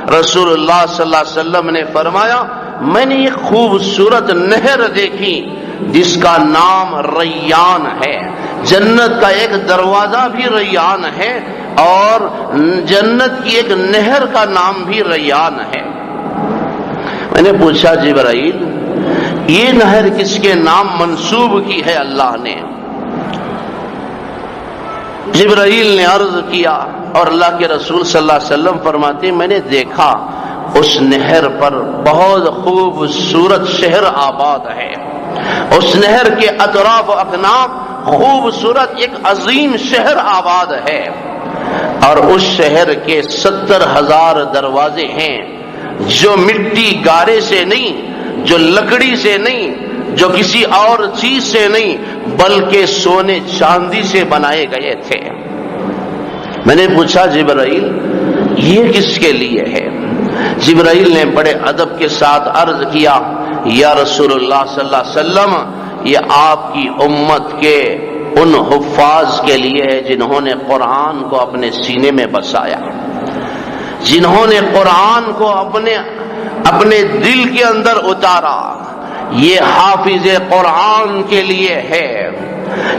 رسول اللہ صلی اللہ علیہ وسلم نے فرمایا میں نے ایک خوبصورت نہر دیکھی جس کا نام ریان ہے، جنت کا ایک دروازہ بھی ریان ہے اور جنت کی ایک نہر کا نام بھی ریان ہے۔ میں نے پوچھا جبرائیل یہ نہر کس کے نام منسوب کی ہے اللہ نے؟ جبرائیل نے عرض کیا اور اللہ کے رسول صلی اللہ علیہ وسلم فرماتے میں نے دیکھا اس نہر پر بہت خوبصورت شہر آباد ہے، اس نہر کے اطراف و اکناف خوبصورت ایک عظیم شہر آباد ہے، اور اس شہر کے 70,000 دروازے ہیں جو مٹی گارے سے نہیں، جو لکڑی سے نہیں، جو کسی اور چیز سے نہیں بلکہ سونے چاندی سے بنائے گئے تھے۔ میں نے پوچھا جبرائیل یہ کس کے لیے ہے؟ جبرائیل نے بڑے ادب کے ساتھ عرض کیا یا رسول اللہ صلی اللہ علیہ وسلم یہ آپ کی امت کے ان حفاظ کے لیے ہے جنہوں نے قرآن کو اپنے سینے میں بسایا، جنہوں نے قرآن کو اپنے دل کے اندر اتارا۔ یہ حافظ قرآن کے لیے ہے،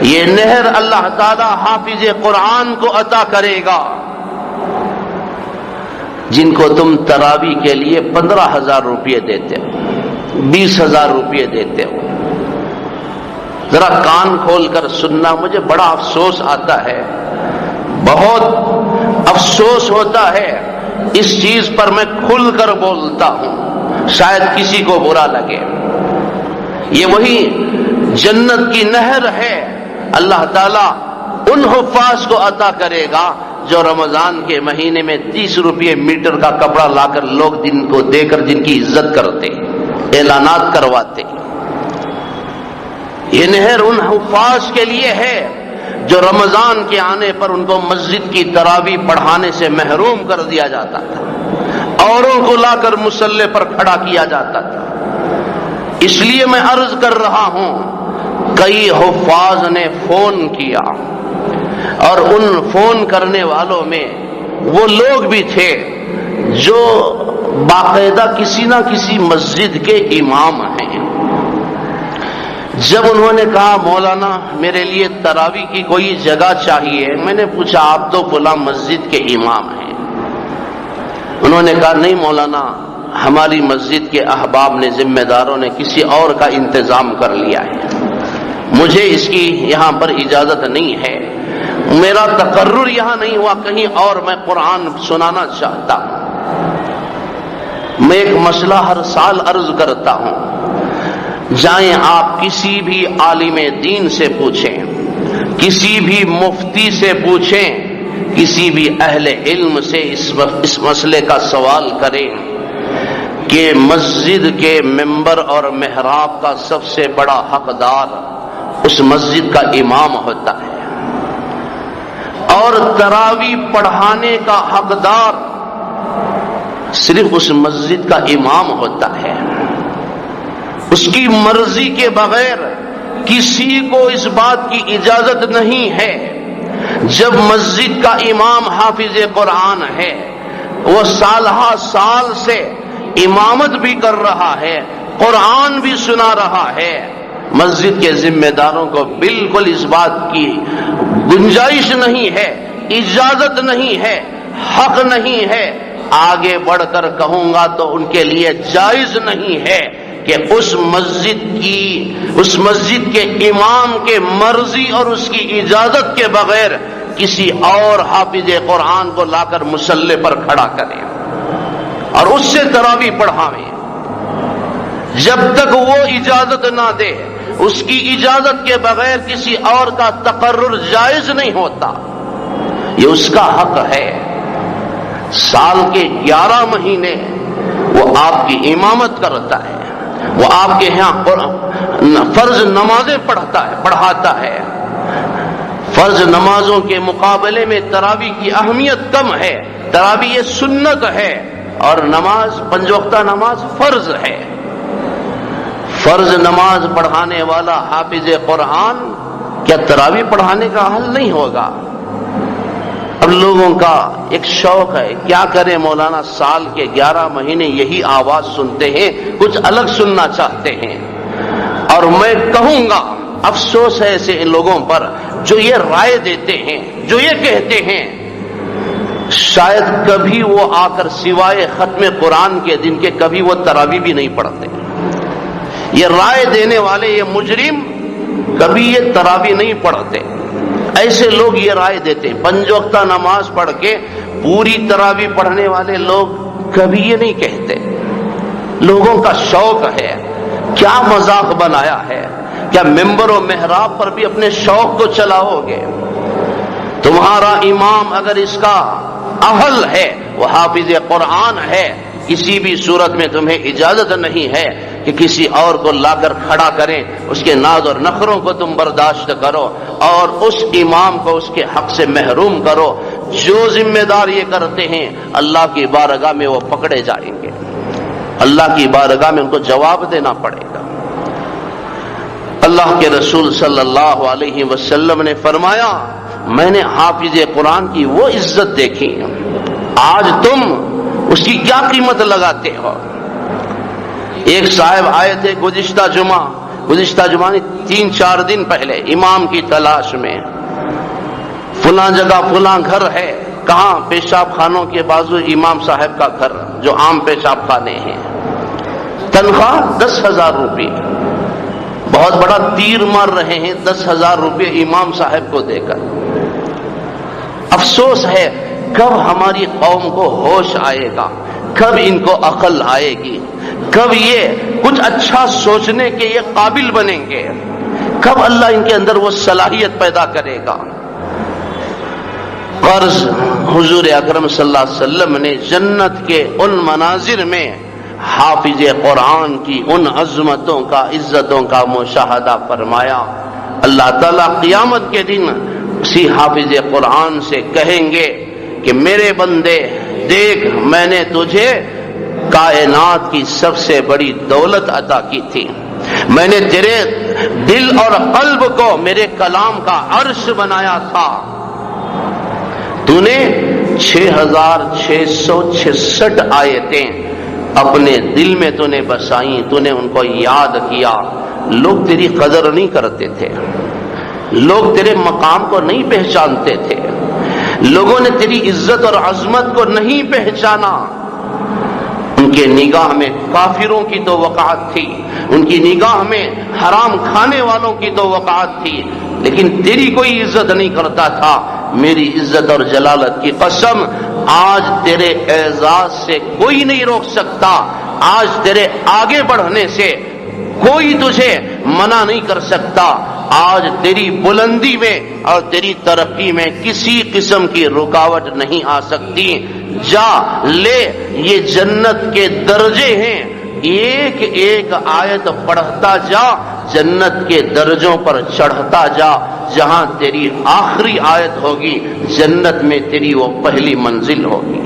یہ نہر اللہ تعالی حافظ قرآن کو عطا کرے گا جن کو تم تراوی کے لیے 15,000 روپے دیتے ہو، 20,000 روپے دیتے ہو۔ ذرا کان کھول کر سننا، مجھے بڑا افسوس آتا ہے، بہت افسوس ہوتا ہے، اس چیز پر میں کھل کر بولتا ہوں، شاید کسی کو برا لگے۔ یہ وہی جنت کی نہر ہے، اللہ تعالیٰ ان حفاظ کو عطا کرے گا جو رمضان کے مہینے میں 30 روپے میٹر کا کپڑا لا کر لوگ جن کو دے کر جن کی عزت کرتے، اعلانات کرواتے۔ یہ نہر ان حفاظ کے لیے ہے جو رمضان کے آنے پر ان کو مسجد کی تراویح پڑھانے سے محروم کر دیا جاتا تھا، اوروں کو لا کر مصلی پر کھڑا کیا جاتا تھا۔ اس لیے میں عرض کر رہا ہوں کئی حفاظ نے فون کیا اور ان فون کرنے والوں میں وہ لوگ بھی تھے جو باقاعدہ کسی نہ کسی مسجد کے امام ہیں۔ جب انہوں نے کہا مولانا میرے لیے تراویح کی کوئی جگہ چاہیے، میں نے پوچھا آپ تو فلاں مسجد کے امام ہیں۔ انہوں نے کہا نہیں مولانا ہماری مسجد کے احباب نے، ذمہ داروں نے کسی اور کا انتظام کر لیا ہے، مجھے اس کی یہاں پر اجازت نہیں ہے، میرا تقرر یہاں نہیں ہوا، کہیں اور میں قرآن سنانا چاہتا ہوں۔ میں ایک مسئلہ ہر سال عرض کرتا ہوں، جائیں آپ کسی بھی عالم دین سے پوچھیں، کسی بھی مفتی سے پوچھیں، کسی بھی اہل علم سے اس مسئلے کا سوال کریں کہ مسجد کے ممبر اور محراب کا سب سے بڑا حقدار اس مسجد کا امام ہوتا ہے، اور تراویح پڑھانے کا حقدار صرف اس مسجد کا امام ہوتا ہے۔ اس کی مرضی کے بغیر کسی کو اس بات کی اجازت نہیں ہے۔ جب مسجد کا امام حافظ قرآن ہے، وہ سالہ سال سے امامت بھی کر رہا ہے، قرآن بھی سنا رہا ہے، مسجد کے ذمہ داروں کو بالکل اس بات کی گنجائش نہیں ہے، اجازت نہیں ہے، حق نہیں ہے، آگے بڑھ کر کہوں گا تو ان کے لیے جائز نہیں ہے کہ اس مسجد کے امام کے مرضی اور اس کی اجازت کے بغیر کسی اور حافظ قرآن کو لا کر مصلی پر کھڑا کریں اور اس سے تراویح پڑھاویں۔ جب تک وہ اجازت نہ دے، اس کی اجازت کے بغیر کسی اور کا تقرر جائز نہیں ہوتا، یہ اس کا حق ہے۔ سال کے 11 مہینے وہ آپ کی امامت کرتا ہے، وہ آپ کے یہاں فرض نمازیں پڑھاتا ہے۔ فرض نمازوں کے مقابلے میں تراویح کی اہمیت کم ہے، تراویح یہ سنت ہے اور نماز 5 وقتہ نماز فرض ہے۔ فرض نماز پڑھانے والا حافظ قرآن کیا تراویح پڑھانے کا حل نہیں ہوگا؟ اب لوگوں کا ایک شوق ہے، کیا کریں مولانا، سال کے 11 مہینے یہی آواز سنتے ہیں، کچھ الگ سننا چاہتے ہیں۔ اور میں کہوں گا افسوس ہے ایسے ان لوگوں پر جو یہ رائے دیتے ہیں، جو یہ کہتے ہیں، شاید کبھی وہ آ کر سوائے ختم قرآن کے دن کے کبھی وہ تراویح بھی نہیں پڑھتے۔ یہ رائے دینے والے، یہ مجرم کبھی یہ تراویح نہیں پڑھتے۔ ایسے لوگ یہ رائے دیتے ہیں، 5 وقتہ نماز پڑھ کے پوری تراویح پڑھنے والے لوگ کبھی یہ نہیں کہتے۔ لوگوں کا شوق ہے، کیا مذاق بنایا ہے، کیا ممبر و محراب پر بھی اپنے شوق کو چلاؤ گے؟ تمہارا امام اگر اس کا اہل ہے، وہ حافظ قرآن ہے، کسی بھی صورت میں تمہیں اجازت نہیں ہے کہ کسی اور کو لا کر کھڑا کریں، اس کے ناز اور نخروں کو تم برداشت کرو اور اس امام کو اس کے حق سے محروم کرو۔ جو ذمہ دار یہ کرتے ہیں اللہ کی بارگاہ میں وہ پکڑے جائیں گے، اللہ کی بارگاہ میں ان کو جواب دینا پڑے گا۔ اللہ کے رسول صلی اللہ علیہ وسلم نے فرمایا، میں نے حافظ قرآن کی وہ عزت دیکھی، آج تم اس کی کیا قیمت لگاتے ہو؟ ایک صاحب آئے تھے گزشتہ جمعہ 3-4 دن پہلے امام کی تلاش میں، فلاں جگہ فلاں گھر ہے، کہاں؟ پیشاب خانوں کے بازو امام صاحب کا گھر جو عام پیشاب خانے ہیں، تنخواہ 10,000 روپے، بہت بڑا تیر مار رہے ہیں 10,000 روپے امام صاحب کو دے کر۔ افسوس ہے، کب ہماری قوم کو ہوش آئے گا، کب ان کو عقل آئے گی، کب یہ کچھ اچھا سوچنے کے یہ قابل بنیں گے، کب اللہ ان کے اندر وہ صلاحیت پیدا کرے گا۔ قرض حضور اکرم صلی اللہ علیہ وسلم نے جنت کے ان مناظر میں حافظ قرآن کی ان عظمتوں کا، عزتوں کا مشاہدہ فرمایا۔ اللہ تعالیٰ قیامت کے دن اسی حافظ قرآن سے کہیں گے کہ میرے بندے دیکھ، میں نے تجھے کائنات کی سب سے بڑی دولت عطا کی تھی، میں نے تیرے دل اور قلب کو میرے کلام کا عرش بنایا تھا، تو نے 6,666 آیتیں اپنے دل میں تو نے بسائیں، تو نے ان کو یاد کیا۔ لوگ تیری قدر نہیں کرتے تھے، لوگ تیرے مقام کو نہیں پہچانتے تھے، لوگوں نے تیری عزت اور عظمت کو نہیں پہچانا۔ ان کے نگاہ میں کافروں کی تو وقعت تھی، ان کی نگاہ میں حرام کھانے والوں کی تو وقعت تھی، لیکن تیری کوئی عزت نہیں کرتا تھا۔ میری عزت اور جلالت کی قسم، آج تیرے اعزاز سے کوئی نہیں روک سکتا، آج تیرے آگے بڑھنے سے کوئی تجھے منع نہیں کر سکتا، آج تیری بلندی میں اور تیری ترقی میں کسی قسم کی رکاوٹ نہیں آ سکتی۔ جا لے، یہ جنت کے درجے ہیں، ایک ایک آیت پڑھتا جا، جنت کے درجوں پر چڑھتا جا، جہاں تیری آخری آیت ہوگی جنت میں تیری وہ پہلی منزل ہوگی۔